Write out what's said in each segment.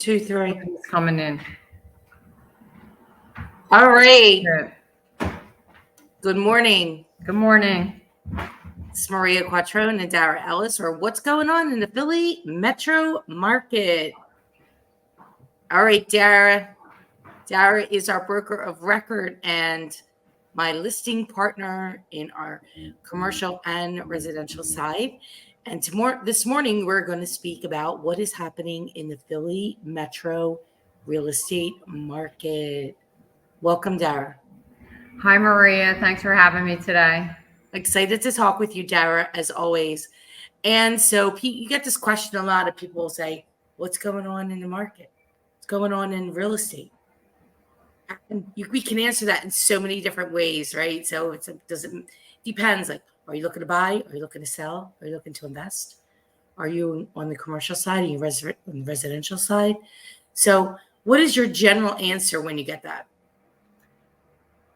2, 3. It's coming in. All right. Good. Good morning. Good morning. It's Maria Quattrone and Dara Ellis, or what's going on in the Philly metro market. All right, Dara. Dara is our broker of record and my listing partner in our commercial and residential side. And this morning, we're going to speak about what is happening in the Philly metro real estate market. Welcome, Dara. Hi, Maria. Thanks for having me today. Excited to talk with you, Dara, as always. And so, Pete, you get this question a lot of people will say, what's going on in the market? What's going on in real estate? And we can answer that in so many different ways, right? So it depends. Like, are you looking to buy? Are you looking to sell? Are you looking to invest? Are you on the commercial side? Are you on the residential side? So what is your general answer when you get that?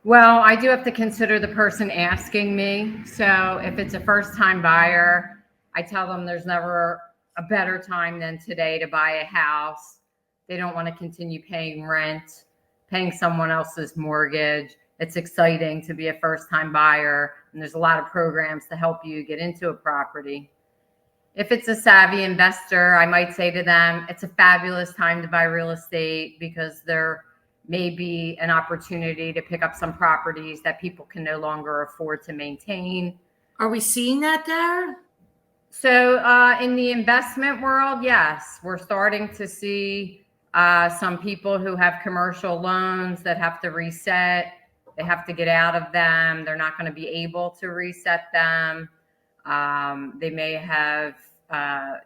Well, I do have to consider the person asking me. So if it's a first-time buyer, I tell them there's never a better time than today to buy a house. They don't want to continue paying rent, paying someone else's mortgage. It's exciting to be a first-time buyer, and there's a lot of programs to help you get into a property. If it's a savvy investor, I might say to them, it's a fabulous time to buy real estate because there may be an opportunity to pick up some properties that people can no longer afford to maintain. Are we seeing that there? So in the investment world, yes, we're starting to see some people who have commercial loans that have to reset. They have to get out of them. They're not going to be able to reset them. They may have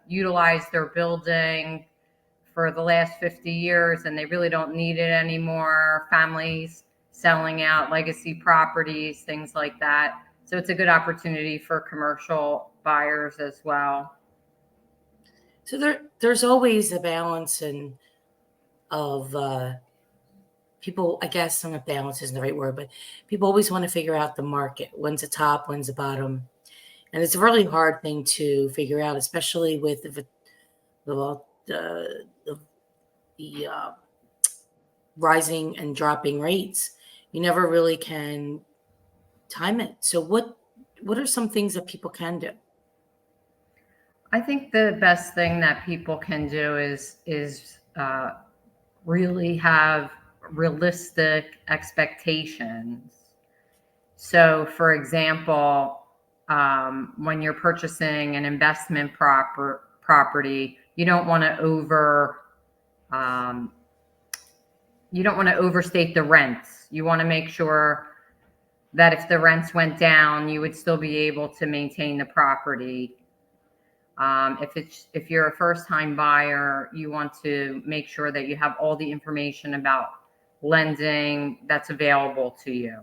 utilized their building for the last 50 years and they really don't need it anymore. Families selling out legacy properties, things like that. So it's a good opportunity for commercial buyers as well. So there's always a balance of people, I guess some of balance isn't the right word, but people always want to figure out the market. When's the top, when's the bottom? And it's a really hard thing to figure out, especially with the rising and dropping rates. You never really can time it. So what are some things that people can do? I think the best thing that people can do is really have realistic expectations. So, for example, when you're purchasing an investment property, you don't want to overstate the rents. You want to make sure that if the rents went down, you would still be able to maintain the property. If you're a first-time buyer, you want to make sure that you have all the information about lending that's available to you.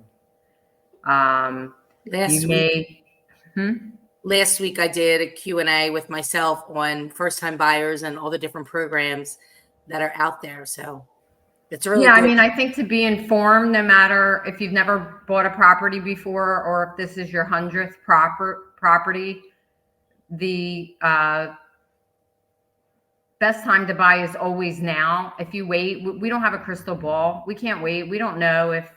Last week I did a Q&A with myself on first-time buyers and all the different programs that are out there. So it's really good. I mean, I think to be informed, no matter if you've never bought a property before or if this is your 100th property, the best time to buy is always now. If you wait, we don't have a crystal ball. We can't wait. We don't know if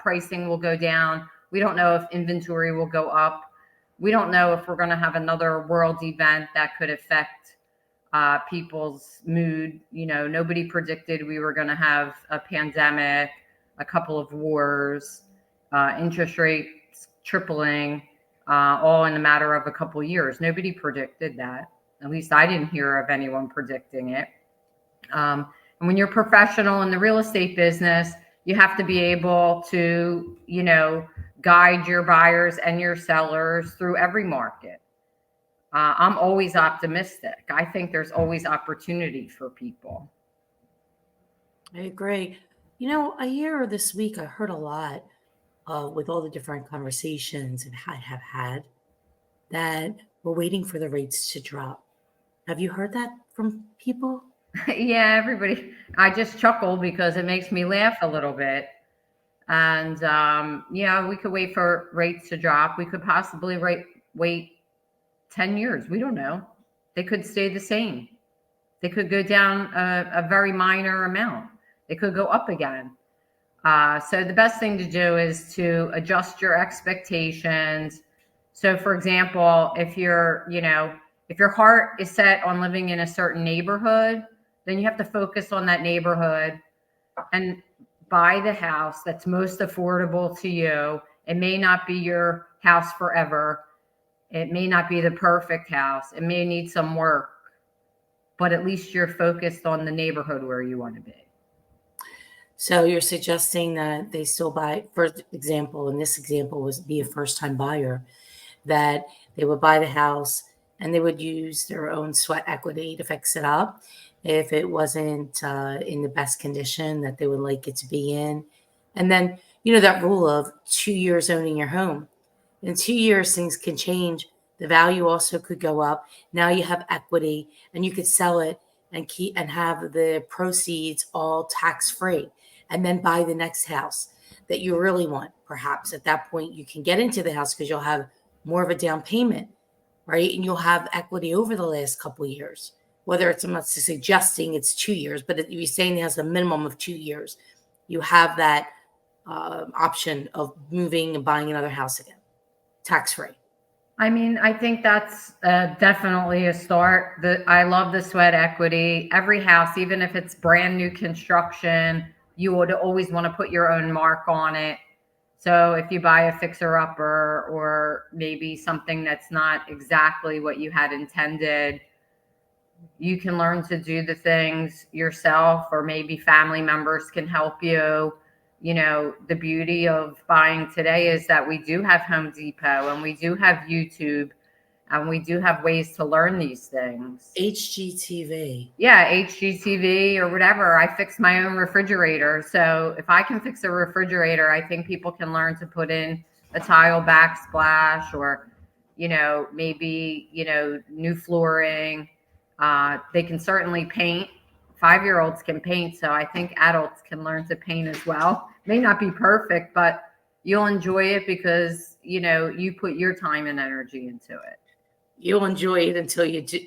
pricing will go down. We don't know if inventory will go up. We don't know if we're going to have another world event that could affect people's mood. Nobody predicted we were going to have a pandemic, a couple of wars, interest rates tripling, all in a matter of a couple of years. Nobody predicted that. At least I didn't hear of anyone predicting it. And when you're professional in the real estate business, you have to be able to, guide your buyers and your sellers through every market. I'm always optimistic. I think there's always opportunity for people. I agree. A year or this week, I heard a lot with all the different conversations I have had that we're waiting for the rates to drop. Have you heard that from people? Yeah, everybody. I just chuckle because it makes me laugh a little bit. And we could wait for rates to drop. We could possibly wait 10 years. We don't know. They could stay the same. They could go down a very minor amount. They could go up again. So the best thing to do is to adjust your expectations. So for example, if if your heart is set on living in a certain neighborhood, then you have to focus on that neighborhood and buy the house that's most affordable to you. It may not be your house forever. It may not be the perfect house. It may need some work, but at least you're focused on the neighborhood where you want to be. So you're suggesting that they still buy, for example, and this example was be a first time buyer, that they would buy the house and they would use their own sweat equity to fix it up. If it wasn't in the best condition that they would like it to be in. And then, that rule of 2 years owning your home. In 2 years, things can change. The value also could go up. Now you have equity and you could sell it and keep and have the proceeds all tax free, and then buy the next house that you really want. Perhaps at that point you can get into the house because you'll have more of a down payment, right? And you'll have equity over the last couple of years. Whether it's, I'm not suggesting it's 2 years, but if you're saying it has a minimum of 2 years, you have that option of moving and buying another house again, tax free. I mean, I think that's definitely a start. I love the sweat equity. Every house, even if it's brand new construction, you would always want to put your own mark on it. So if you buy a fixer-upper or maybe something that's not exactly what you had intended, you can learn to do the things yourself, or maybe family members can help you. The beauty of buying today is that we do have Home Depot and we do have YouTube and we do have ways to learn these things. HGTV. Yeah, HGTV or whatever. I fixed my own refrigerator. So if I can fix a refrigerator, I think people can learn to put in a tile backsplash or, maybe, new flooring. They can certainly paint. 5-year-olds can paint, so I think adults can learn to paint as well. May not be perfect, but you'll enjoy it because you put your time and energy into it. You'll enjoy it until you do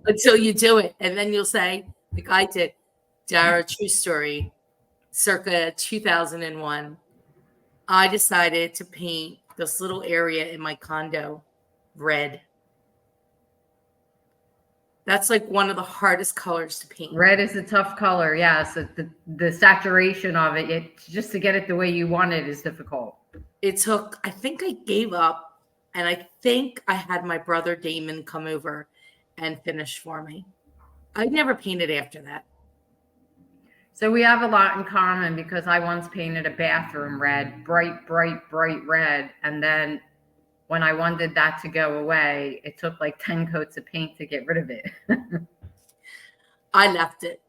until you do it, and then you'll say, like I did, Dara, true story, circa 2001. I decided to paint this little area in my condo red. That's like one of the hardest colors to paint. Red is a tough color. Yes. The saturation of it, just to get it the way you want it is difficult. It took, I think I gave up, and I think I had my brother Damon come over and finish for me. I never painted after that. So we have a lot in common because I once painted a bathroom red, bright, bright, bright red. And then when I wanted that to go away, it took like 10 coats of paint to get rid of it. I left it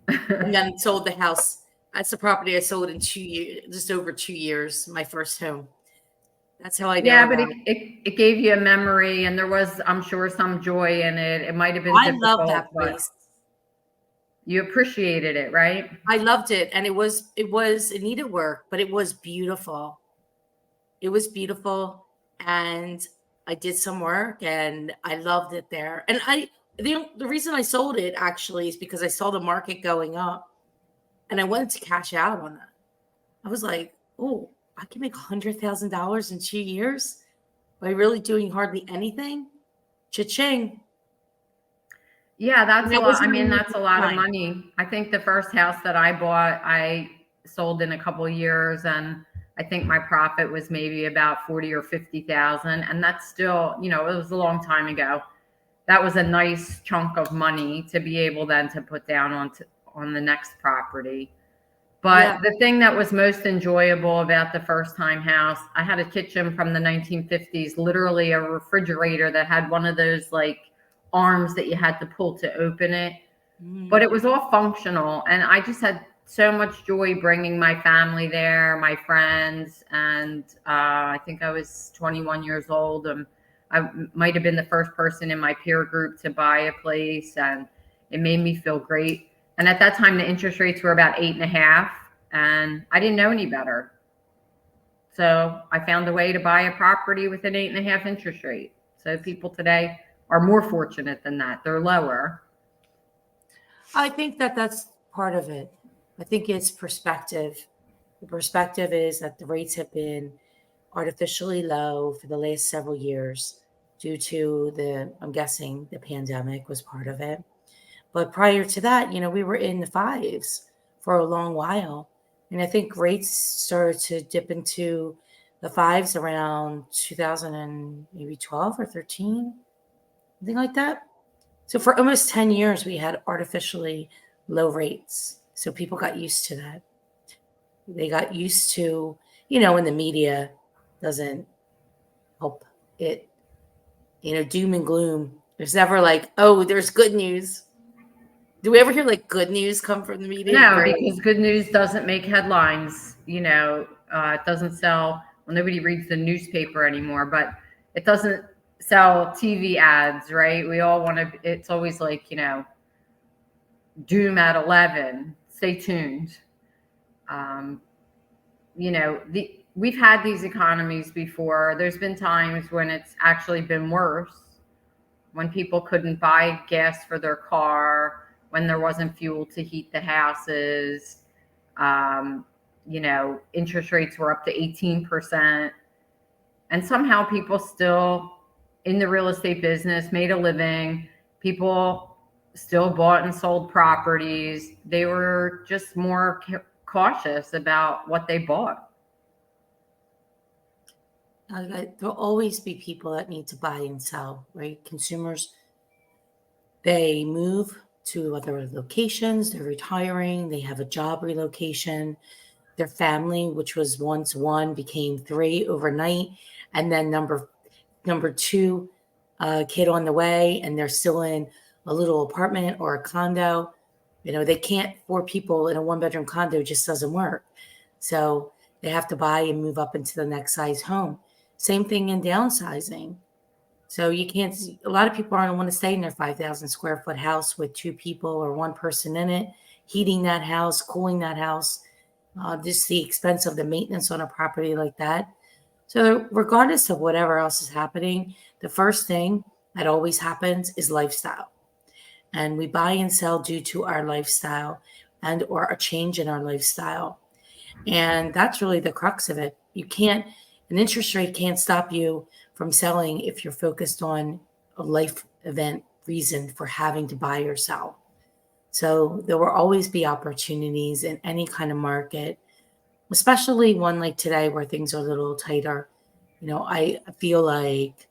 and then sold the house. That's the property I sold in 2 years, just over 2 years, my first home. That's how I know. Yeah, but it gave you a memory, and there was, I'm sure, some joy in it. It might have been difficult. I love that place. You appreciated it, right? I loved it. And it needed work, but it was beautiful. It was beautiful. And I did some work and I loved it there. And the reason I sold it actually is because I saw the market going up and I wanted to cash out on that. I was like, oh, I can make $100,000 in 2 years by really doing hardly anything. Cha-ching. Yeah, that's a lot. I mean, that's a lot of money. I think the first house that I bought, I sold in a couple of years, and I think my profit was maybe about 40 or 50,000. And that's still, it was a long time ago. That was a nice chunk of money to be able then to put down on the next property. But the thing that was most enjoyable about the first time house, I had a kitchen from the 1950s, literally a refrigerator that had one of those like arms that you had to pull to open it. But it was all functional. And I just had so much joy bringing my family there, my friends. And I think I was 21 years old. And I might have been the first person in my peer group to buy a place. And it made me feel great. And at that time, the interest rates were about 8.5, and I didn't know any better. So I found a way to buy a property with an 8.5 interest rate. So people today are more fortunate than that. They're lower. I think that that's part of it. I think it's perspective. The perspective is that the rates have been artificially low for the last several years due to I'm guessing the pandemic was part of it. But prior to that, we were in the fives for a long while. And I think rates started to dip into the fives around 2000 and maybe 12 or 13, something like that. So for almost 10 years, we had artificially low rates. So people got used to that. They got used to, when the media doesn't help it, doom and gloom. There's never like, oh, there's good news. Do we ever hear like good news come from the media? No, because good news doesn't make headlines. It doesn't sell. Well, nobody reads the newspaper anymore, but it doesn't sell TV ads, right? We all want to. It's always like doom at 11. Stay tuned. We've had these economies before. There's been times when it's actually been worse, when people couldn't buy gas for their car, when there wasn't fuel to heat the houses. Interest rates were up to 18%. And somehow people still in the real estate business made a living. People still bought and sold properties. They were just more cautious about what they bought. There'll always be people that need to buy and sell, right? Consumers, they move to other locations, they're retiring, they have a job relocation, their family, which was once one, became three overnight, and then number two kid on the way, and they're still in a little apartment or a condo. They can't, 4 people in a 1-bedroom condo just doesn't work. So they have to buy and move up into the next size home. Same thing in downsizing. So you can't, a lot of people aren't want to stay in their 5,000 square foot house with 2 people or 1 person in it, heating that house, cooling that house, just the expense of the maintenance on a property like that. So regardless of whatever else is happening, the first thing that always happens is lifestyle. And we buy and sell due to our lifestyle and or a change in our lifestyle. And that's really the crux of it. An interest rate can't stop you from selling if you're focused on a life event reason for having to buy or sell. So there will always be opportunities in any kind of market, especially one like today where things are a little tighter. I feel like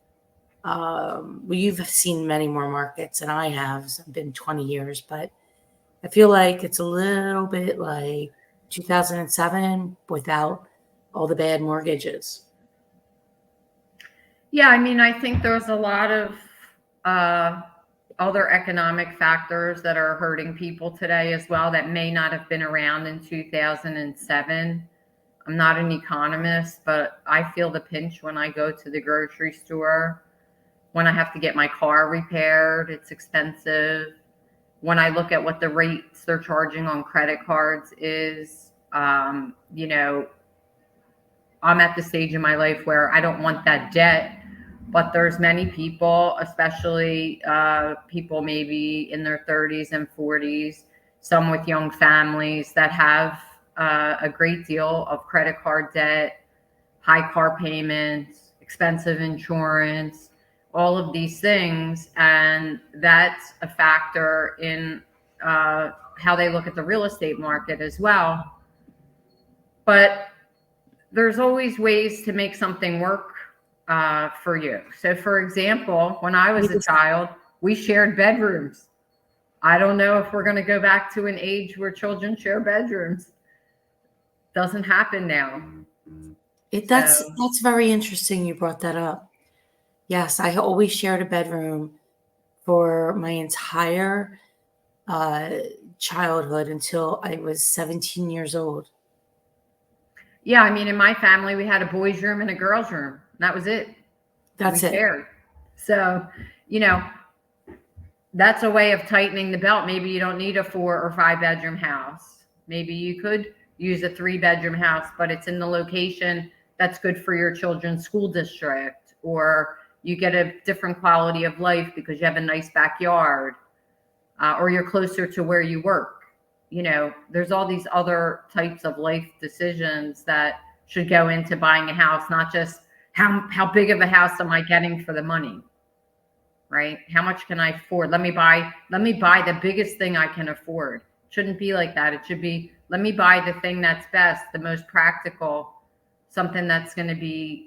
you've seen many more markets than I have. It's been 20 years, but I feel like it's a little bit like 2007 without all the bad mortgages. Yeah, I think there's a lot of other economic factors that are hurting people today as well that may not have been around in 2007. I'm not an economist, but I feel the pinch when I go to the grocery store, when I have to get my car repaired, it's expensive. When I look at what the rates they're charging on credit cards is, I'm at the stage in my life where I don't want that debt. But there's many people, especially people maybe in their 30s and 40s, some with young families that have a great deal of credit card debt, high car payments, expensive insurance, all of these things. And that's a factor in how they look at the real estate market as well. But there's always ways to make something work for you. So for example, when I was a child, we shared bedrooms. I don't know if we're going to go back to an age where children share bedrooms. Doesn't happen now. That's very interesting you brought that up. Yes, I always shared a bedroom for my entire childhood until I was 17 years old. Yeah, in my family, we had a boys' room and a girls' room. That was it. That's it. Shared. So, that's a way of tightening the belt. Maybe you don't need a 4 or 5 bedroom house. Maybe you could use a 3 bedroom house, but it's in the location that's good for your children's school district, or you get a different quality of life because you have a nice backyard. or you're closer to where you work. There's all these other types of life decisions that should go into buying a house, not just how big of a house am I getting for the money, right? How much can I afford? Let me buy the biggest thing I can afford. It shouldn't be like that. It should be, let me buy the thing that's best, the most practical, something that's going to be,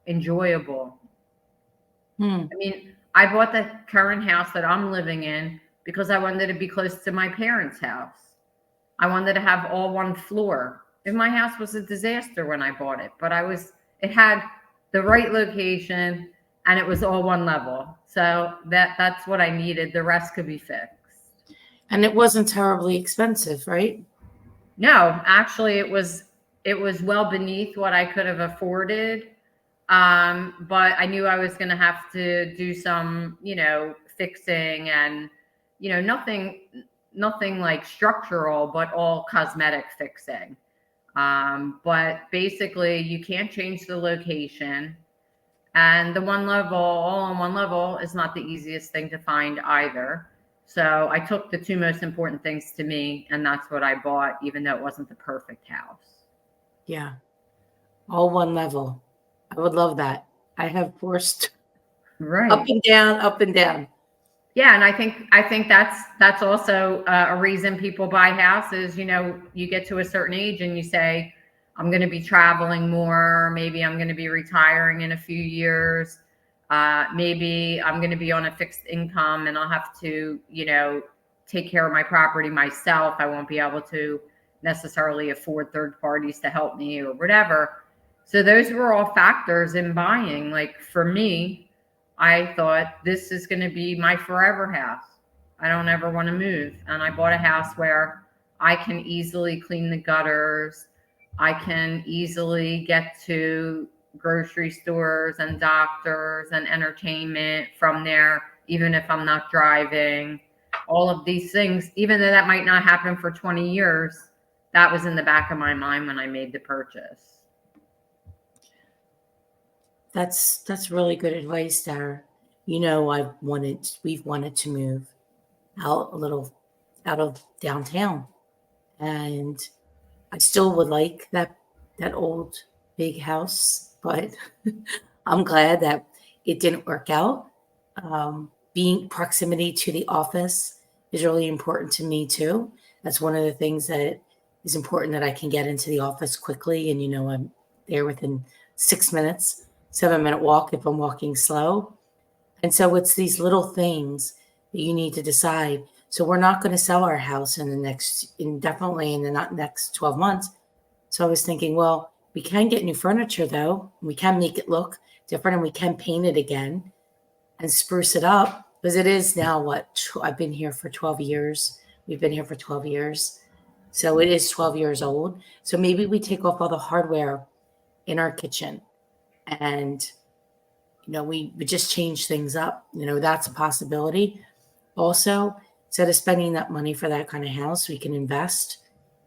enjoyable. I mean, I bought the current house that I'm living in because I wanted to be close to my parents' house. I wanted to have all one floor. And my house was a disaster when I bought it, but it had the right location and it was all one level. So that's what I needed. The rest could be fixed. And it wasn't terribly expensive, right? No, actually it was well beneath what I could have afforded. But I knew I was going to have to do some, fixing and, nothing like structural, but all cosmetic fixing. But basically you can't change the location, and the one level, all on one level, is not the easiest thing to find either. So I took the two most important things to me, and that's what I bought, even though it wasn't the perfect house. Yeah. All one level. I would love that. I have forced Right. up and down, up and down. Yeah, and I think that's also a reason people buy houses. You get to a certain age and you say, I'm going to be traveling more. Maybe I'm going to be retiring in a few years. Maybe I'm going to be on a fixed income and I'll have to, take care of my property myself. I won't be able to necessarily afford third parties to help me or whatever. So those were all factors in buying. Like for me, I thought this is going to be my forever house. I don't ever want to move. And I bought a house where I can easily clean the gutters. I can easily get to grocery stores and doctors and entertainment from there, even if I'm not driving. All of these things, even though that might not happen for 20 years, that was in the back of my mind when I made the purchase. That's really good advice, Dara. We've wanted to move out a little out of downtown. And I still would like that old big house, but I'm glad that it didn't work out. Being proximity to the office is really important to me too. That's one of the things that is important, that I can get into the office quickly, and I'm there within 6 minutes, 7-minute walk if I'm walking slow. And so it's these little things that you need to decide. So we're not going to sell our house definitely in the not next 12 months. So I was thinking, well, we can get new furniture though. We can make it look different, and we can paint it again and spruce it up, because it is now I've been here for 12 years. We've been here for 12 years. So it is 12 years old. So maybe we take off all the hardware in our kitchen and, we just change things up. That's a possibility. Also, instead of spending that money for that kind of house, we can invest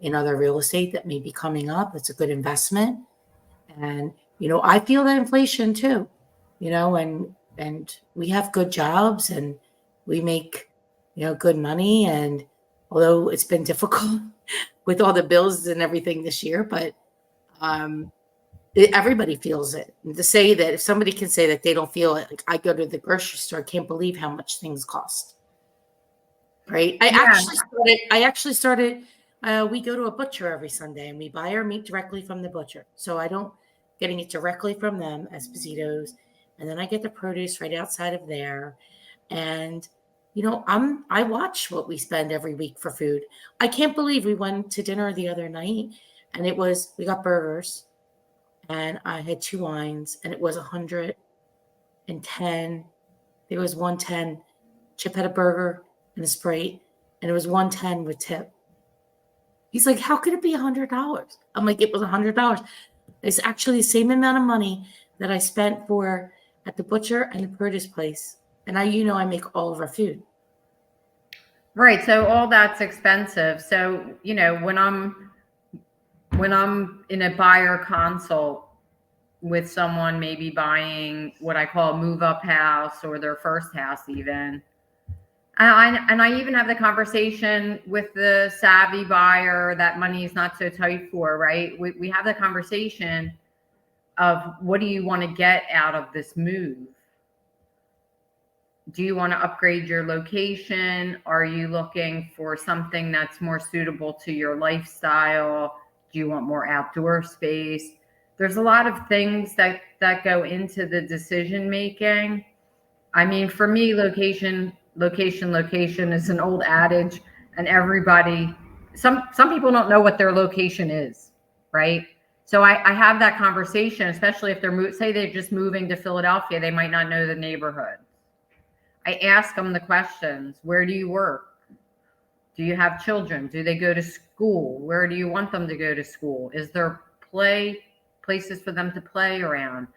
in other real estate that may be coming up. It's a good investment. And, I feel that inflation too, and we have good jobs and we make, good money. And although it's been difficult with all the bills and everything this year, but everybody feels it. And to say that, if somebody can say that they don't feel it, like I go to the grocery store, I can't believe how much things cost. Right? I actually started. We go to a butcher every Sunday and we buy our meat directly from the butcher. So I don't getting it directly from them, Esposito's, and then I get the produce right outside of there. And I watch what we spend every week for food. I can't believe we went to dinner the other night, and we got burgers, and I had 2 wines, and it was 110. It was 110. Chip had a burger and a Sprite, and it was 110 with tip. He's like, how could it be $100? I'm like, it was $100. It's actually the same amount of money that I spent at the butcher and the produce place. And I make all of our food. Right. So all that's expensive. So, when I'm in a buyer consult with someone maybe buying what I call a move up house or their first house even, And I even have the conversation with the savvy buyer that money is not so tight for, right? We have the conversation of, what do you want to get out of this move? Do you want to upgrade your location? Are you looking for something that's more suitable to your lifestyle? Do you want more outdoor space? There's a lot of things that go into the decision making. I mean, for me, location is an old adage, and everybody, some people don't know what their location is, right? So I have that conversation, especially if say they're just moving to Philadelphia, they might not know the neighborhood. I ask them the questions: where do you work? Do you have children? Do they go to school? Where do you want them to go to school? Is there places for them to play around?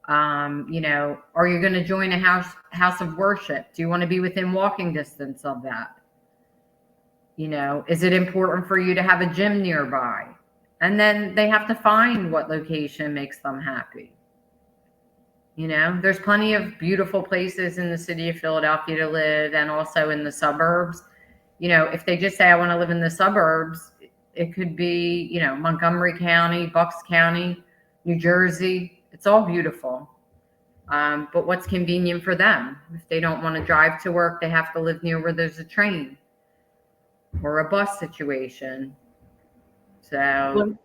Are you going to join a house of worship? Do you want to be within walking distance of that? Is it important for you to have a gym nearby? And then they have to find what location makes them happy. There's plenty of beautiful places in the city of Philadelphia to live, and also in the suburbs. If they just say, I want to live in the suburbs, it could be, Montgomery County, Bucks County, New Jersey. It's all beautiful. But what's convenient for them? If they don't want to drive to work, they have to live near where there's a train or a bus situation. So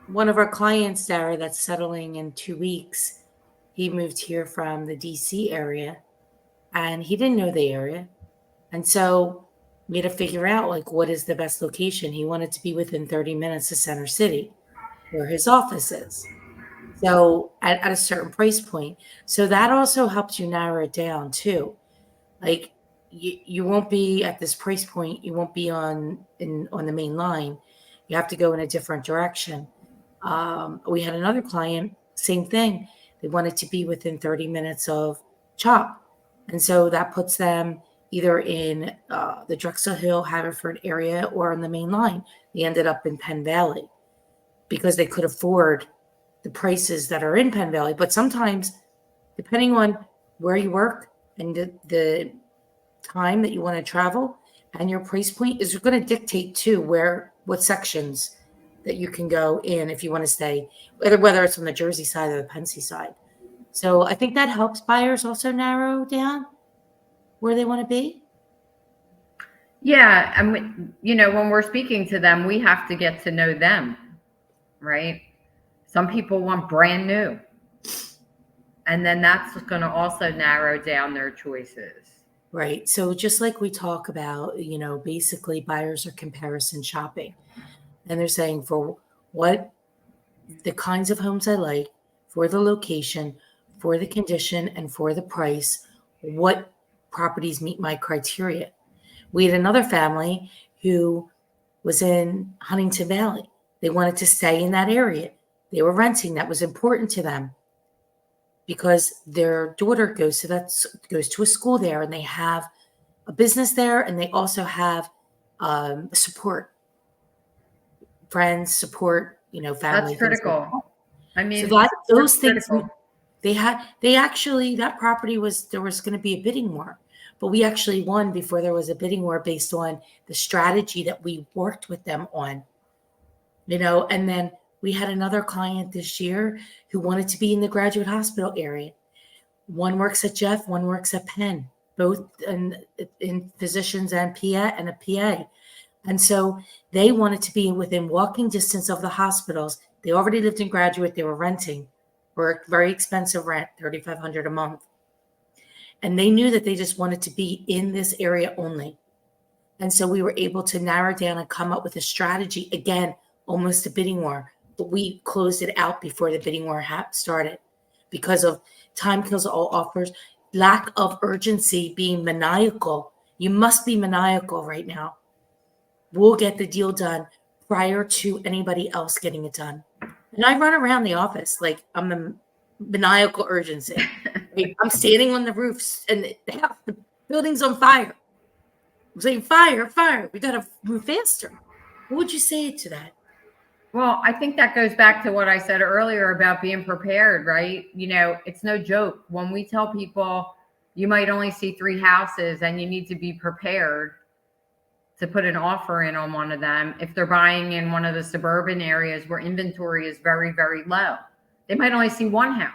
one of our clients, Dara, that's settling in 2 weeks, he moved here from the DC area, and he didn't know the area. And so we had to figure out, like, what is the best location. He wanted to be within 30 minutes of Center City, where his office is. So at a certain price point. So that also helps you narrow it down too. Like, you won't be at this price point. You won't be on the main line. You have to go in a different direction. We had another client, same thing. They wanted to be within 30 minutes of CHOP. And so that puts them either in the Drexel Hill, Haverford area, or on the main line. They ended up in Penn Valley because they could afford the prices that are in Penn Valley. But sometimes, depending on where you work and the time that you want to travel and your price point, is going to dictate too what sections that you can go in if you want to stay, whether it's on the Jersey side or the Pennsy side. So I think that helps buyers also narrow down where they want to be. Yeah, and when we're speaking to them, we have to get to know them, right? Some people want brand new, and then that's going to also narrow down their choices. Right. So just like we talk about, basically buyers are comparison shopping. And they're saying, for what the kinds of homes I like, for the location, for the condition, and for the price, what properties meet my criteria. We had another family who was in Huntington Valley. They wanted to stay in that area. They were renting. That was important to them because their daughter goes to a school there, and they have a business there, and they also have support. Friends, support, family. That's critical. Like that. I mean, so those things critical. that property there was going to be a bidding war, but we actually won before there was a bidding war based on the strategy that we worked with them on. And then we had another client this year who wanted to be in the graduate hospital area. One works at Jeff, one works at Penn, both in physicians and a PA. And so they wanted to be within walking distance of the hospitals. They already lived in Graduate. They were renting for a very expensive rent, $3,500 a month. And they knew that they just wanted to be in this area only. And so we were able to narrow down and come up with a strategy, again, almost a bidding war. But we closed it out before the bidding war started because of time kills all offers, lack of urgency, being maniacal. You must be maniacal right now. We'll get the deal done prior to anybody else getting it done. And I run around the office like I'm a maniacal urgency. I'm standing on the roofs and the building's on fire. I'm saying, fire, we got to move faster. What would you say to that? Well, I think that goes back to what I said earlier about being prepared, right? It's no joke when we tell people You might only see 3 houses, and you need to be prepared to put an offer in on one of them. If they're buying in one of the suburban areas where inventory is very, very low, they might only see 1 house.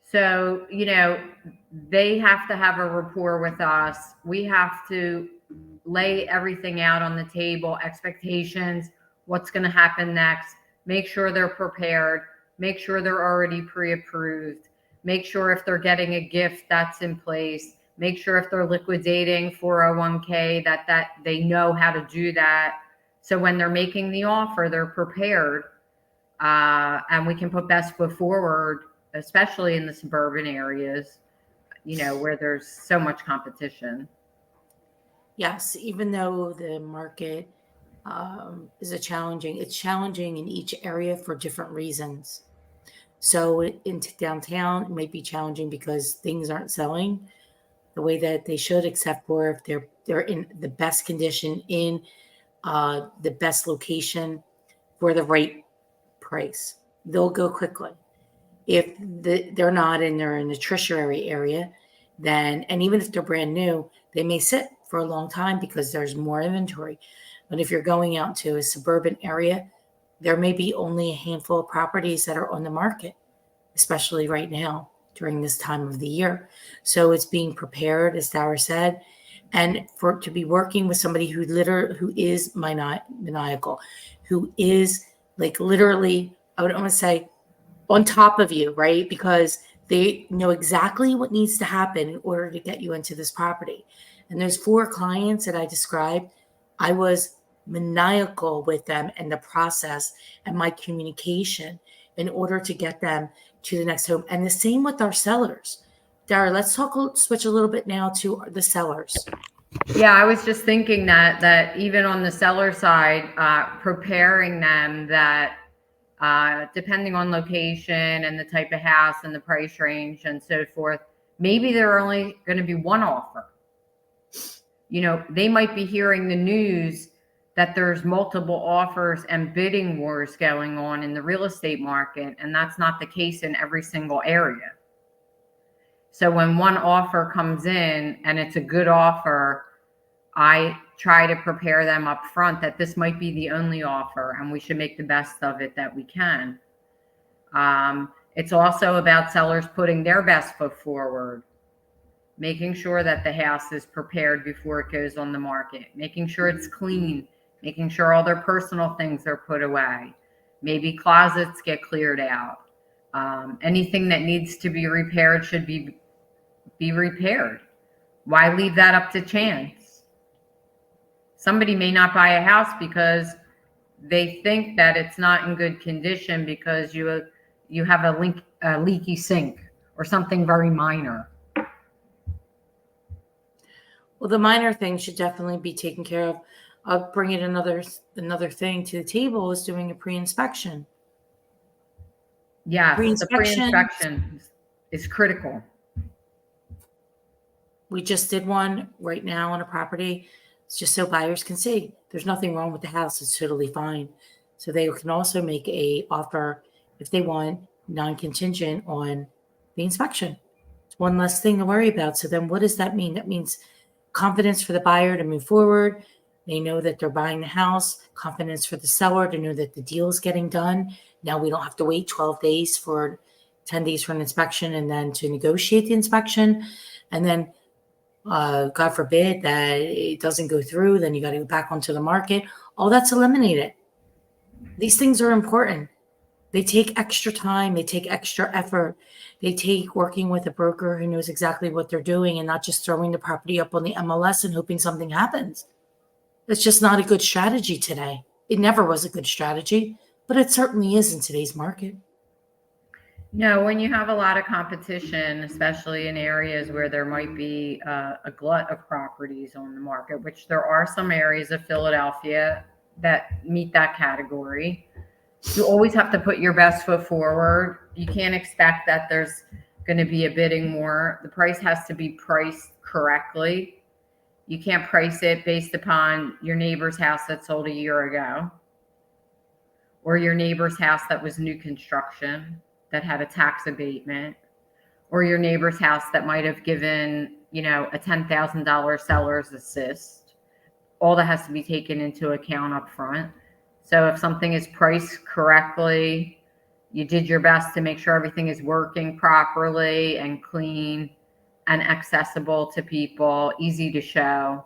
So, they have to have a rapport with us. We have to lay everything out on the table, expectations, what's going to happen next, make sure they're prepared, make sure they're already pre-approved, make sure if they're getting a gift that's in place, make sure if they're liquidating 401k that they know how to do that. So when they're making the offer, they're prepared, and we can put best foot forward, especially in the suburban areas, where there's so much competition. Yes, even though the market it's challenging in each area for different reasons. So in downtown, it might be challenging because things aren't selling the way that they should, except for if they're in the best condition, in the best location for the right price. They'll go quickly. If they're not and they're in the tertiary area, then, and even if they're brand new, they may sit for a long time because there's more inventory. But if you're going out to a suburban area, there may be only a handful of properties that are on the market, especially right now during this time of the year. So it's being prepared, as Dara said, and to be working with somebody who is maniacal, who is like literally, I would almost say, on top of you, right? Because they know exactly what needs to happen in order to get you into this property. And those 4 clients that I described, I was maniacal with them and the process and my communication in order to get them to the next home. And the same with our sellers. Dara, let's switch a little bit now to the sellers. Yeah, I was just thinking that even on the seller side, preparing them that depending on location and the type of house and the price range and so forth, maybe there are only going to be 1 offer. They might be hearing the news that there's multiple offers and bidding wars going on in the real estate market, and that's not the case in every single area. So when 1 offer comes in and it's a good offer, I try to prepare them up front that this might be the only offer and we should make the best of it that we can. It's also about sellers putting their best foot forward, making sure that the house is prepared before it goes on the market, making sure it's clean, making sure all their personal things are put away. Maybe closets get cleared out. Anything that needs to be repaired should be repaired. Why leave that up to chance? Somebody may not buy a house because they think that it's not in good condition because you have a leaky sink or something very minor. Well, the minor things should definitely be taken care of. Bringing another thing to the table is doing a pre-inspection. Yes, the pre-inspection is critical. We just did one right now on a property. It's just so buyers can see there's nothing wrong with the house. It's totally fine. So they can also make a offer if they want non-contingent on the inspection. It's one less thing to worry about. So then what does that mean? That means confidence for the buyer to move forward. They know that they're buying the house. Confidence for the seller to know that the deal is getting done. Now we don't have to wait 12 days 10 days for an inspection and then to negotiate the inspection. And then God forbid that it doesn't go through, then you got to go back onto the market. All that's eliminated. These things are important. They take extra time. They take extra effort. They take working with a broker who knows exactly what they're doing and not just throwing the property up on the MLS and hoping something happens. It's just not a good strategy today. It never was a good strategy, but it certainly is in today's market. No, when you have a lot of competition, especially in areas where there might be a glut of properties on the market, which there are some areas of Philadelphia that meet that category, you always have to put your best foot forward. You can't expect that there's going to be a bidding war. The price has to be priced correctly. You can't price it based upon your neighbor's house that sold a year ago or your neighbor's house that was new construction that had a tax abatement, or your neighbor's house that might have given, a $10,000 seller's assist. All that has to be taken into account up front. So if something is priced correctly, you did your best to make sure everything is working properly and clean and accessible to people, easy to show,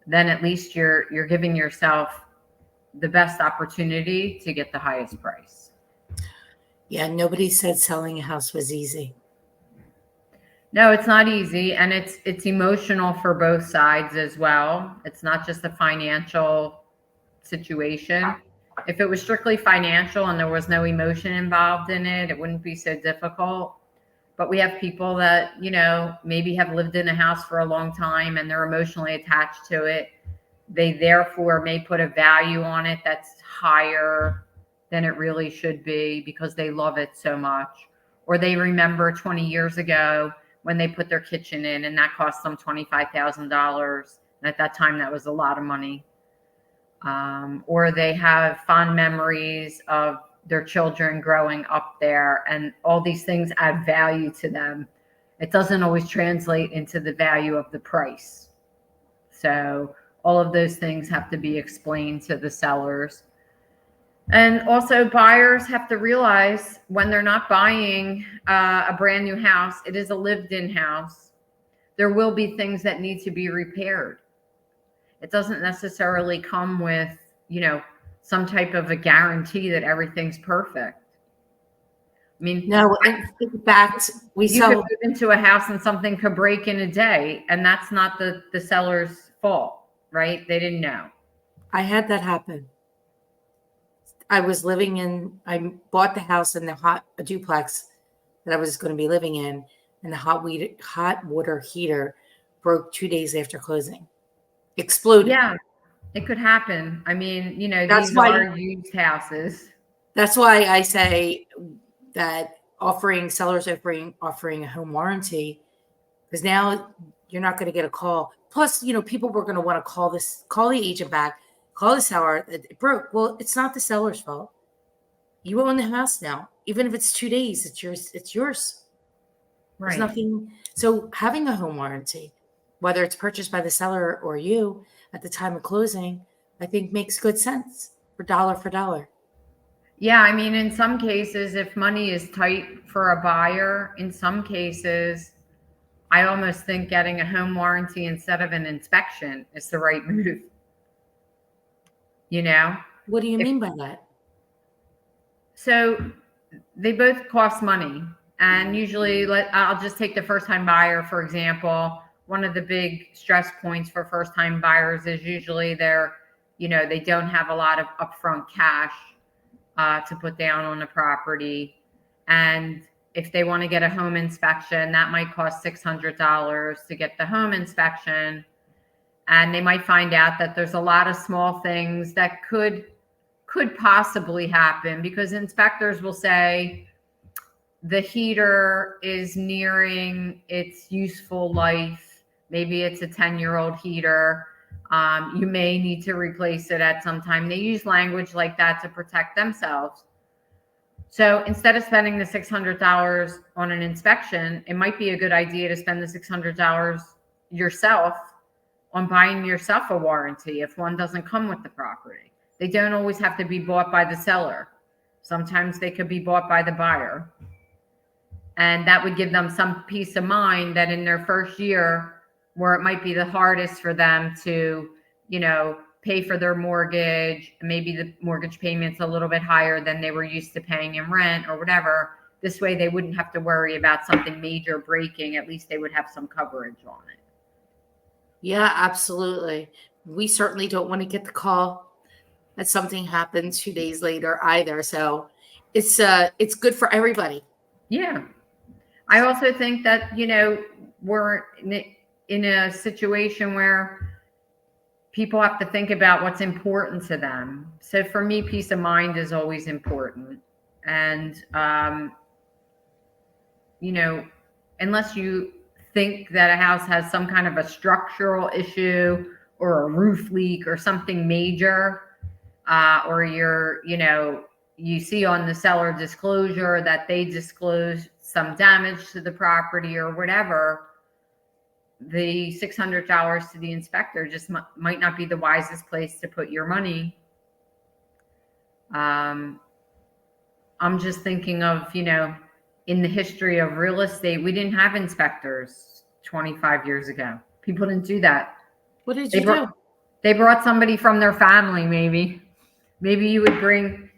then at least you're giving yourself the best opportunity to get the highest price. Yeah, nobody said selling a house was easy. No, it's not easy, and it's emotional for both sides as well. It's not just a financial situation. If it was strictly financial and there was no emotion involved in it, it wouldn't be so difficult. But we have people that, maybe have lived in a house for a long time and they're emotionally attached to it. They therefore may put a value on it that's higher than it really should be because they love it so much. Or they remember 20 years ago when they put their kitchen in and that cost them $25,000. And at that time, that was a lot of money. Or they have fond memories of their children growing up there, and all these things add value to them. It doesn't always translate into the value of the price. So all of those things have to be explained to the sellers. And also buyers have to realize when they're not buying a brand new house, it is a lived-in house. There will be things that need to be repaired. It doesn't necessarily come with, some type of a guarantee that everything's perfect. I mean, No, in fact, you could move into a house and something could break in a day, and that's not the seller's fault, right? They didn't know. I had that happen. I bought the house in a duplex that I was going to be living in, and the hot water heater broke 2 days after closing. Exploded. Yeah, it could happen. I mean, these are used houses. That's why I say that sellers offering a home warranty, because now you're not going to get a call. Plus, people were going to want to call the agent back, call the seller that it broke. Well, it's not the seller's fault. You own the house now. Even if it's 2 days, it's yours. It's yours. Right. There's nothing. So having a home warranty, whether it's purchased by the seller or you at the time of closing, I think makes good sense for dollar. Yeah, I mean, in some cases, if money is tight for a buyer, in some cases, I almost think getting a home warranty instead of an inspection is the right move. What do you mean by that? So they both cost money. And usually, I'll just take the first-time buyer, for example. One of the big stress points for first-time buyers is usually they don't have a lot of upfront cash to put down on the property. And if they want to get a home inspection, that might cost $600 to get the home inspection. And they might find out that there's a lot of small things that could possibly happen, because inspectors will say the heater is nearing its useful life. Maybe it's a 10-year-old heater. You may need to replace it at some time. They use language like that to protect themselves. So instead of spending the $600 on an inspection, it might be a good idea to spend the $600 yourself on buying yourself a warranty if one doesn't come with the property. They don't always have to be bought by the seller. Sometimes they could be bought by the buyer. And that would give them some peace of mind that in their first year, where it might be the hardest for them to, pay for their mortgage, maybe the mortgage payment's a little bit higher than they were used to paying in rent or whatever. This way they wouldn't have to worry about something major breaking. At least they would have some coverage on it. Yeah, absolutely. We certainly don't want to get the call that something happened 2 days later either. So it's good for everybody. Yeah. I also think that, we're in a situation where people have to think about what's important to them. So for me, peace of mind is always important. And, unless you think that a house has some kind of a structural issue or a roof leak or something major, or you see on the seller disclosure that they disclose some damage to the property or whatever, the $600 to the inspector just might not be the wisest place to put your money. I'm just thinking of, in the history of real estate, we didn't have inspectors 25 years ago. People didn't do that. What did you do? They brought somebody from their family, maybe. Maybe you would bring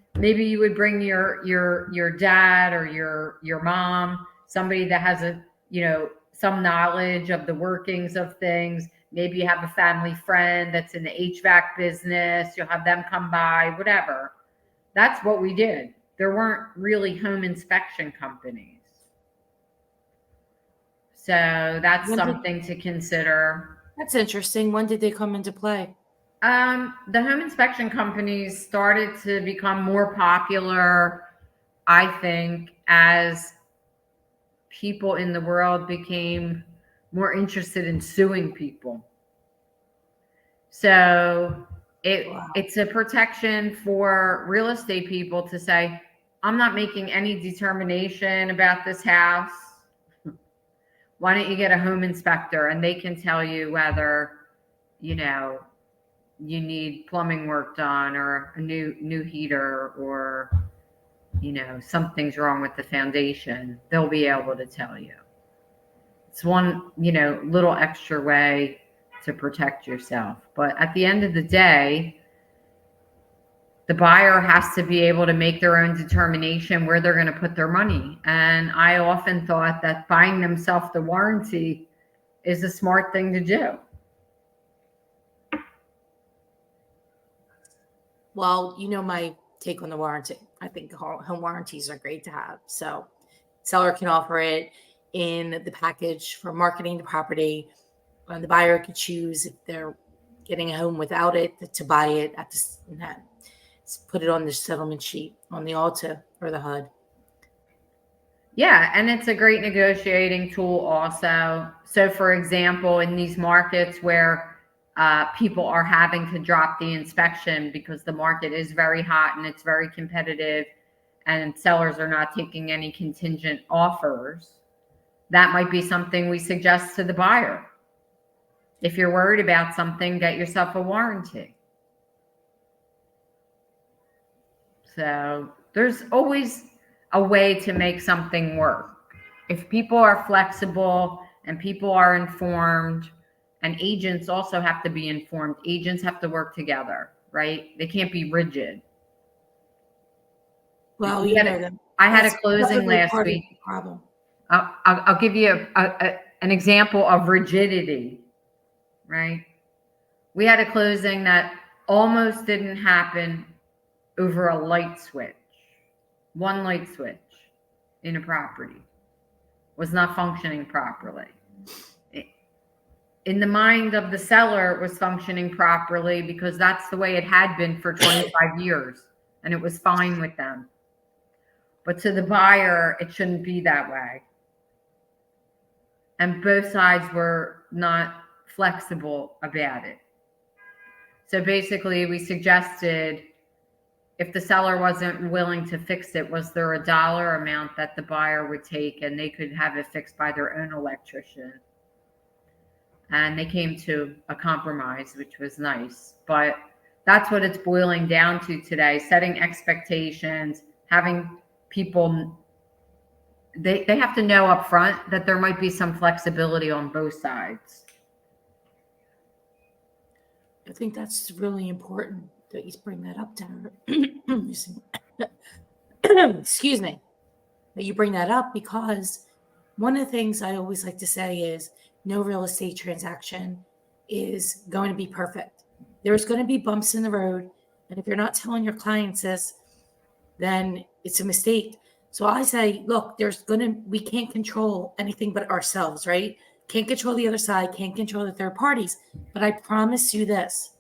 your dad or your mom, somebody that has some knowledge of the workings of things. Maybe you have a family friend that's in the HVAC business. You'll have them come by, whatever. That's what we did. There weren't really home inspection companies. So that's something to consider. That's interesting. When did they come into play? The home inspection companies started to become more popular, I think, as people in the world became more interested in suing people. So it's a protection for real estate people to say, I'm not making any determination about this house. Why don't you get a home inspector and they can tell you whether, you need plumbing work done or a new heater or, something's wrong with the foundation. They'll be able to tell you. It's one, little extra way to protect yourself. But at the end of the day, the buyer has to be able to make their own determination where they're going to put their money. And I often thought that buying themselves the warranty is a smart thing to do. Well, my take on the warranty. I think home warranties are great to have. So seller can offer it in the package for marketing the property. And the buyer could choose if they're getting a home without it to buy it at this, put it on the settlement sheet on the Alta or the HUD. Yeah, and it's a great negotiating tool also. So for example, in these markets where people are having to drop the inspection because the market is very hot and it's very competitive and sellers are not taking any contingent offers, that might be something we suggest to the buyer. If you're worried about something, get yourself a warranty. So there's always a way to make something work. If people are flexible and people are informed, and agents also have to be informed. Agents have to work together, right? They can't be rigid. Well, I had a closing last week. Problem. I'll give you an example of rigidity, right? We had a closing that almost didn't happen over a light switch. One light switch in a property was not functioning properly. In the mind of the seller, it was functioning properly because that's the way it had been for 25 years and it was fine with them. But to the buyer, it shouldn't be that way. And both sides were not flexible about it. So basically, we suggested if the seller wasn't willing to fix it, was there a dollar amount that the buyer would take and they could have it fixed by their own electrician? And they came to a compromise, which was nice. But that's what it's boiling down to today, setting expectations, having people, they have to know up front that there might be some flexibility on both sides. I think that's really important that you bring that up, Dara. Excuse me. That you bring that up because one of the things I always like to say is no real estate transaction is going to be perfect. There's going to be bumps in the road. And if you're not telling your clients this, then it's a mistake. So I say, look, we can't control anything but ourselves, right? Can't control the other side, can't control the third parties. But I promise you this,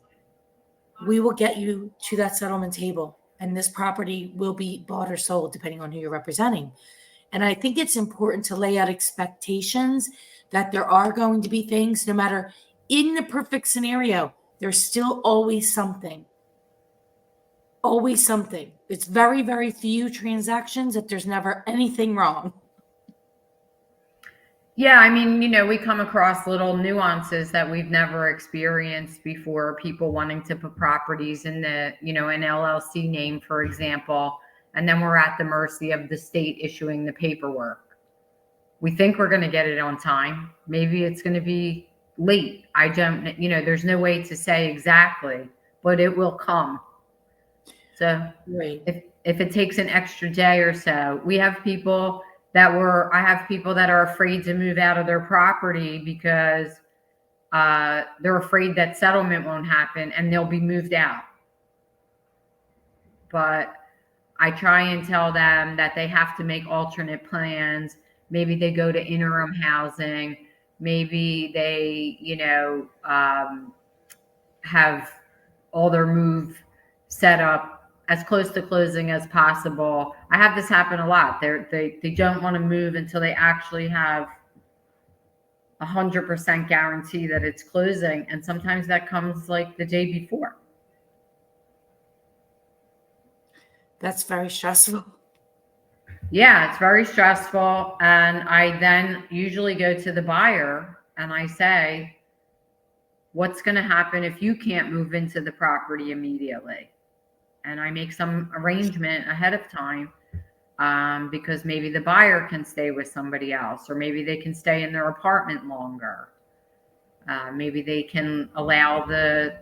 we will get you to that settlement table and this property will be bought or sold depending on who you're representing. And I think it's important to lay out expectations that there are going to be things, no matter in the perfect scenario, there's still always something. Always something. It's very, very few transactions that there's never anything wrong. Yeah, I mean, we come across little nuances that we've never experienced before. People wanting to put properties in an LLC name, for example, and then we're at the mercy of the state issuing the paperwork. We think we're going to get it on time. Maybe it's going to be late. I don't, there's no way to say exactly, but it will come. So Right. if it takes an extra day or so, I have people that are afraid to move out of their property because they're afraid that settlement won't happen and they'll be moved out. But I try and tell them that they have to make alternate plans. Maybe they go to interim housing. Maybe they, have all their move set up as close to closing as possible. I have this happen a lot. They don't want to move until they actually have 100% guarantee that it's closing. And sometimes that comes like the day before. That's very stressful. Yeah, it's very stressful. And I then usually go to the buyer and I say, what's going to happen if you can't move into the property immediately? And I make some arrangement ahead of time because maybe the buyer can stay with somebody else, or maybe they can stay in their apartment longer. Maybe they can allow the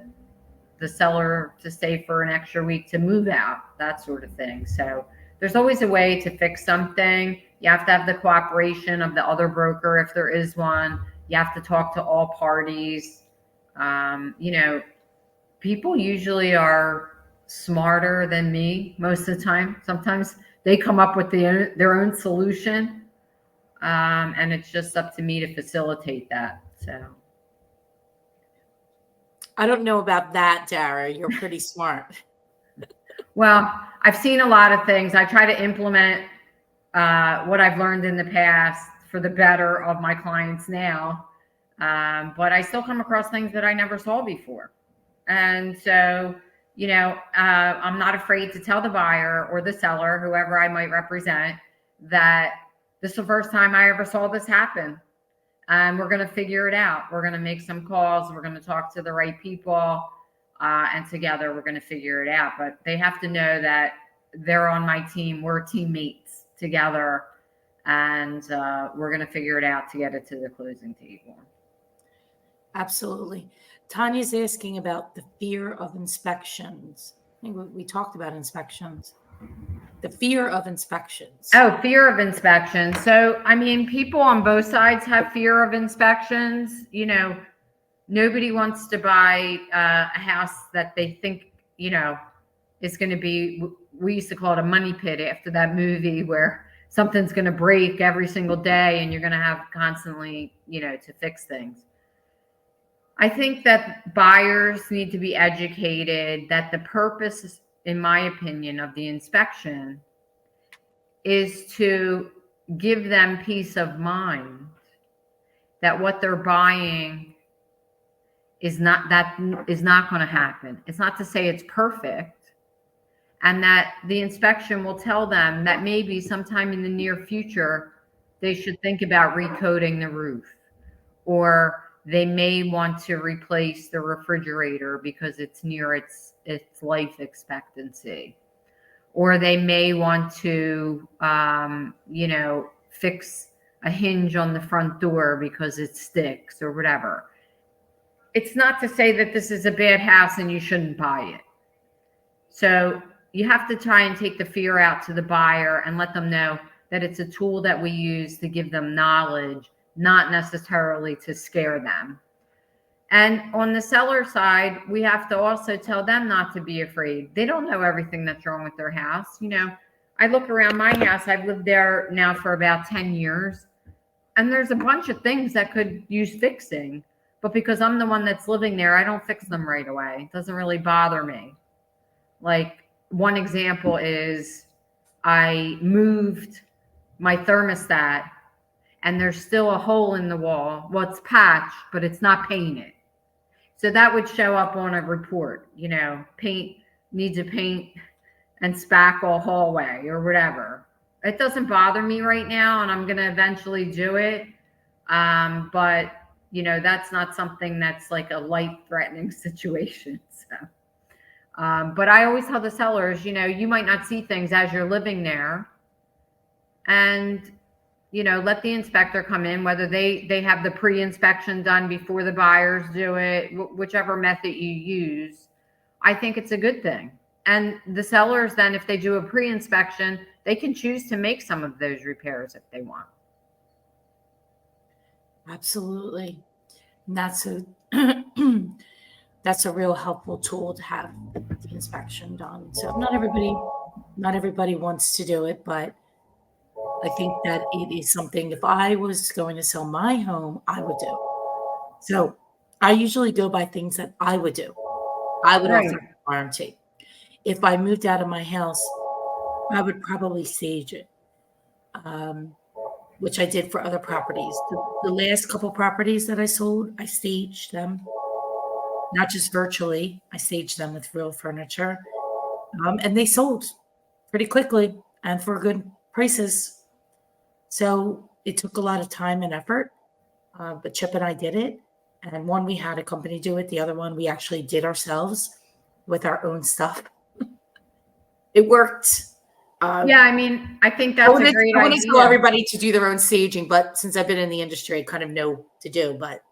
seller to stay for an extra week to move out, that sort of thing. So there's always a way to fix something. You have to have the cooperation of the other broker if there is one. You have to talk to all parties. People usually are smarter than me most of the time. Sometimes they come up with their own solution, and it's just up to me to facilitate that. So I don't know about that, Dara. You're pretty smart. well, I've seen a lot of things. I try to implement what I've learned in the past for the better of my clients now, but I still come across things that I never saw before. And so I'm not afraid to tell the buyer or the seller, whoever I might represent, that this is the first time I ever saw this happen. And we're going to figure it out. We're going to make some calls. We're going to talk to the right people. And together we're going to figure it out. But they have to know that they're on my team. We're teammates together. And we're going to figure it out to get it to the closing table. Absolutely. Tanya's asking about the fear of inspections. I think we talked about inspections. The fear of inspections. Oh, fear of inspections. So, I mean, people on both sides have fear of inspections. Nobody wants to buy a house that they think, is going to be, we used to call it a money pit after that movie where something's going to break every single day and you're going to have constantly, to fix things. I think that buyers need to be educated that the purpose, in my opinion, of the inspection is to give them peace of mind that what they're buying is not going to happen. It's not to say it's perfect, and that the inspection will tell them that maybe sometime in the near future they should think about recoating the roof, or they may want to replace the refrigerator because it's near its life expectancy. Or they may want to, fix a hinge on the front door because it sticks or whatever. It's not to say that this is a bad house and you shouldn't buy it. So you have to try and take the fear out to the buyer and let them know that it's a tool that we use to give them knowledge, not necessarily to scare them. And on the seller side, we have to also tell them not to be afraid. They don't know everything that's wrong with their house. I look around my house. I've lived there now for about 10 years. And there's a bunch of things that could use fixing. But because I'm the one that's living there, I don't fix them right away. It doesn't really bother me. Like one example is I moved my thermostat and there's still a hole in the wall. Well, it's patched, but it's not painted. So that would show up on a report, paint needs a paint and spackle hallway or whatever. It doesn't bother me right now, and I'm going to eventually do it. But that's not something that's like a life-threatening situation. So, but I always tell the sellers, you might not see things as you're living there, and let the inspector come in, whether they have the pre-inspection done before the buyers do it, whichever method you use. I think it's a good thing. And the sellers then, if they do a pre-inspection, they can choose to make some of those repairs if they want. Absolutely. And that's a that's a real helpful tool to have the inspection done. So not everybody wants to do it, but I think that it is something, if I was going to sell my home, I would do. So I usually go by things that I would do. I would Right. offer a warranty. If I moved out of my house, I would probably stage it, which I did for other properties. The last couple properties that I sold, I staged them, not just virtually. I staged them with real furniture, and they sold pretty quickly and for good prices. So it took a lot of time and effort, but Chip and I did it. And one, we had a company do it. The other one, we actually did ourselves with our own stuff. It worked. Yeah, I mean, I think that's a great I wouldn't idea. tell everybody to do their own staging, but since I've been in the industry, I kind of know to do. But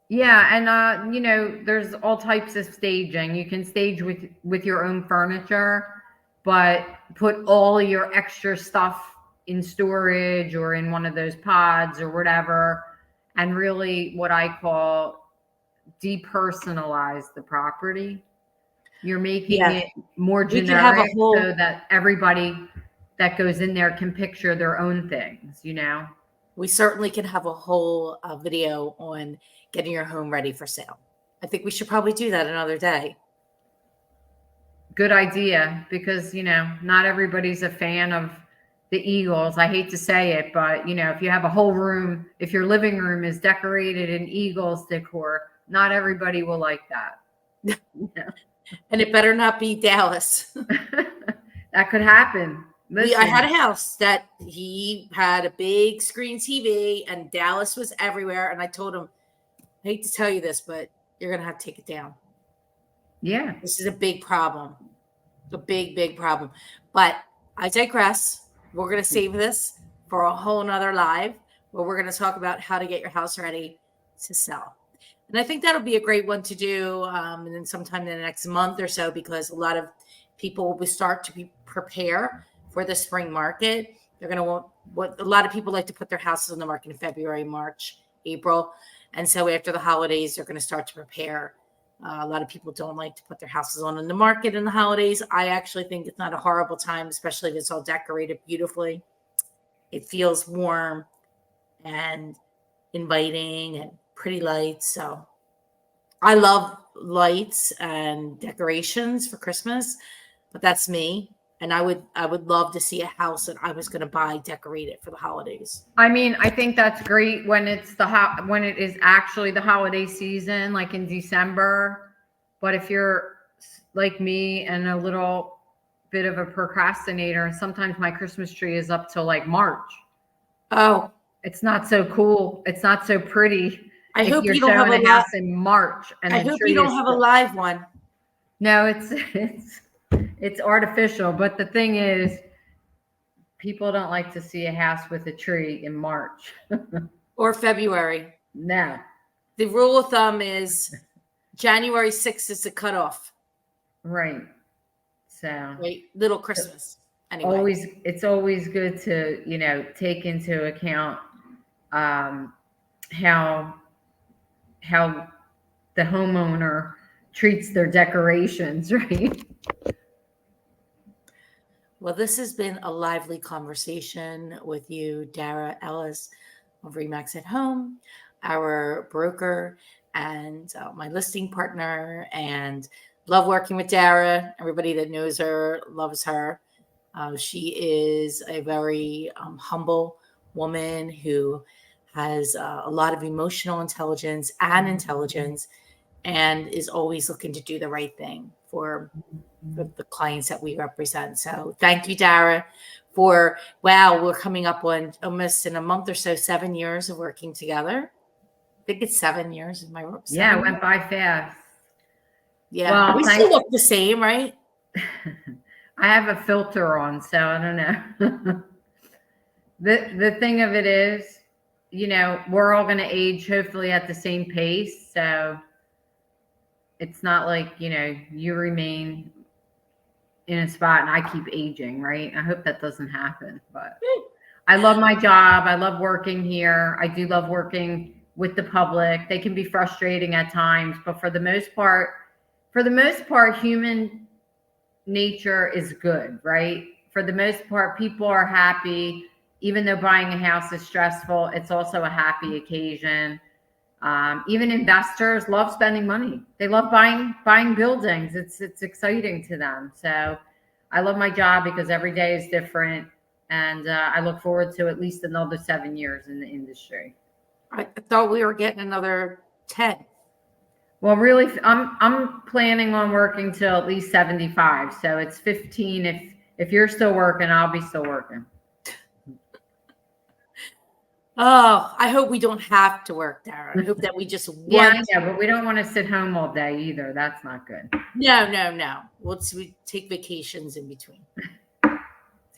Yeah, and there's all types of staging. You can stage with your own furniture, but put all your extra stuff in storage or in one of those pods or whatever, and really what I call depersonalize the property. You're making yeah, it more we could have a generic whole. so that everybody that goes in there can picture their own things, We certainly can have a whole video on getting your home ready for sale. I think we should probably do that another day. Good idea, because not everybody's a fan of the Eagles. I hate to say it, but if you have a whole room, if your living room is decorated in Eagles decor, not everybody will like that. And it better not be Dallas. That could happen. I had a house that he had a big screen TV and Dallas was everywhere. And I told him, I hate to tell you this, but you're going to have to take it down. Yeah. This is a big problem. A big, big problem. But I digress. We're going to save this for a whole nother live where we're going to talk about how to get your house ready to sell. And I think that'll be a great one to do. And then sometime in the next month or so, because a lot of people will start to prepare for the spring market. They're going to want what a lot of people like to put their houses on the market in February, March, April. And so after the holidays, they're going to start to prepare. A lot of people don't like to put their houses on in the market in the holidays. I actually think it's not a horrible time, especially if it's all decorated beautifully. It feels warm and inviting and pretty lights. So I love lights and decorations for Christmas, but that's me. And I would love to see a house that I was going to buy decorated for the holidays. I mean, I think that's great when it's when it is actually the holiday season, like in December. But if you're like me and a little bit of a procrastinator, and sometimes my Christmas tree is up till like March. Oh, it's not so cool. It's not so pretty. I hope you're you don't have showing a house in March, and I hope you don't have a live one. No, it's artificial. But the thing is, people don't like to see a house with a tree in March or February. No. The rule of thumb is January 6th is the cutoff. Right. So right. Little Christmas. Anyway. It's always good to, take into account how the homeowner treats their decorations, right? Well, this has been a lively conversation with you, Dara Ellis of Remax at Home, our broker and my listing partner, and love working with Dara. Everybody that knows her loves her. She is a very humble woman who has a lot of emotional intelligence and is always looking to do the right thing for the clients that we represent. So thank you, Dara, for, wow, we're coming up on almost in a month or so, 7 years of working together. I think it's 7 years. Am I wrong? Yeah, it 7 went years? by fast. Yeah. Well, We still thanks. look the same, right? I have a filter on, so I don't know. The thing of it is, we're all going to age hopefully at the same pace. So it's not like, you remain in a spot and I keep aging, right? I hope that doesn't happen, but I love my job. I love working here. I do love working with the public. They can be frustrating at times, but for the most part, human nature is good, right? For the most part, people are happy. Even though buying a house is stressful, it's also a happy occasion. Even investors love spending money. They love buying buildings. It's exciting to them. So I love my job because every day is different, and I look forward to at least another 7 years in the industry. I thought we were getting another 10. Well, really, I'm planning on working till at least 75. So it's 15. If you're still working, I'll be still working. Oh, I hope we don't have to work, Dara. I hope that we just Yeah, I know, but we don't want to sit home all day either. That's not good. No. We take vacations in between.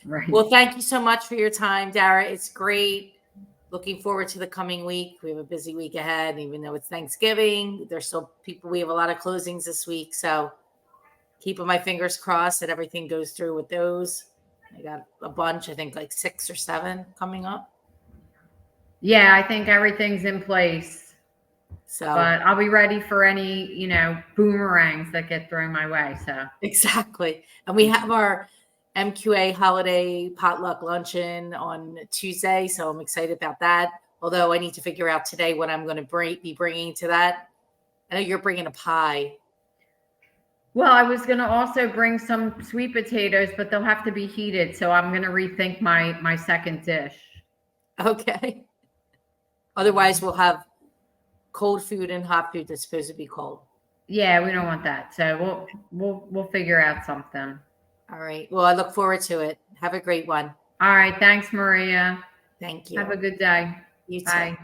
Right. Well, thank you so much for your time, Dara. It's great. Looking forward to the coming week. We have a busy week ahead, even though it's Thanksgiving. There's still people. We have a lot of closings this week, so keeping my fingers crossed that everything goes through with those. I got a bunch. I think like 6 or 7 coming up. Yeah, I think everything's in place. So, but I'll be ready for any, boomerangs that get thrown my way. So exactly. And we have our MQA holiday potluck luncheon on Tuesday, so I'm excited about that. Although I need to figure out today what I'm going to be bringing to that. I know you're bringing a pie. Well, I was going to also bring some sweet potatoes, but they'll have to be heated. So I'm going to rethink my second dish. Okay. Otherwise, we'll have cold food and hot food that's supposed to be cold. Yeah, we don't want that. So we'll figure out something. All right. Well, I look forward to it. Have a great one. All right. Thanks, Maria. Thank you. Have a good day. You too. Bye.